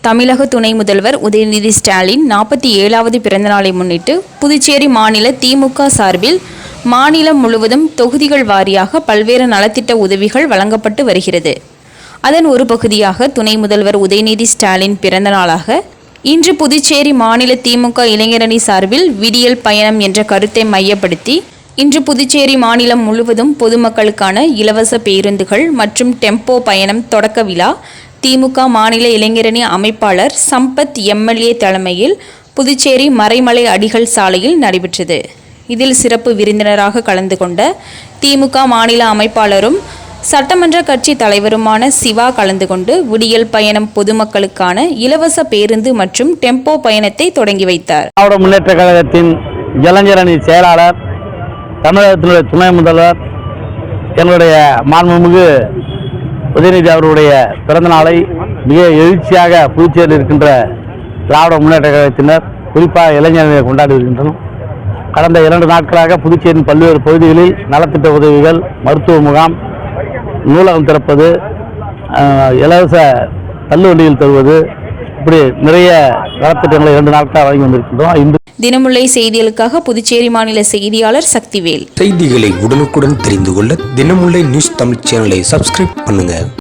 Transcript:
தமிழக துணை முதல்வர் உதயநிதி ஸ்டாலின் 47வது பிறந்தநாளை முன்னிட்டு புதுச்சேரி மாநில திமுக சார்பில் மாநிலம் முழுவதும் தொகுதிகள் வாரியாக பல்வேறு நலத்திட்ட உதவிகள் வழங்கப்பட்டு வருகிறது. அதன் ஒரு பகுதியாக துணை முதல்வர் உதயநிதி ஸ்டாலின் பிறந்த நாளாக இன்று புதுச்சேரி மாநில திமுக இளைஞரணி சார்பில் விடியல் பயணம் என்ற கருத்தை மையப்படுத்தி இன்று புதுச்சேரி மாநிலம் முழுவதும் பொதுமக்களுக்கான இலவச பேருந்துகள் மற்றும் டெம்போ பயணம் தொடக்க விழா திமுக மாநில இளைஞரணி அமைப்பாளர் சம்பத் எம்எல்ஏ தலைமையில் புதுச்சேரி மறைமலை அடிகள் சாலையில் நடைபெற்றது. இதில் சிறப்பு விருந்தினராக கலந்து கொண்ட திமுக மாநில அமைப்பாளரும் சட்டமன்ற கட்சி தலைவருமான சிவா கலந்து கொண்டு விடியல் பயணம் பொதுமக்களுக்கான இலவச பேருந்து மற்றும் டெம்போ பயணத்தை தொடங்கி வைத்தார். திராவிட முன்னேற்ற கழகத்தின் இளைஞரணி செயலாளர், தமிழகத்தினுடைய துணை முதல்வர் எங்களுடைய மாண்புமிகு உதயநிதி அவருடைய பிறந்த நாளை மிக எழுச்சியாக புதுச்சேரியில் இருக்கின்ற திராவிட முன்னேற்ற கழகத்தினர் குறிப்பாக இளைஞர்களை கொண்டாடி வருகின்றனர். கடந்த 2 நாட்களாக புதுச்சேரியின் பல்வேறு பகுதிகளில் நலத்திட்ட உதவிகள், மருத்துவ முகாம், நூலகம் திறப்பது, இலவச தள்ளுவண்டிகள் தருவது, இப்படி நிறைய நலத்திட்டங்களை 2 நாட்களாக வழங்கி வந்திருக்கின்றோம். தினமுல்லை செய்திகளுக்காக புதுச்சேரி மாநில செய்தியாளர் சக்திவேல். செய்திகளை உடனுக்குடன் தெரிந்து கொள்ள தினமுல்லை நியூஸ் தமிழ் சேனலை சப்ஸ்கிரைப் பண்ணுங்க.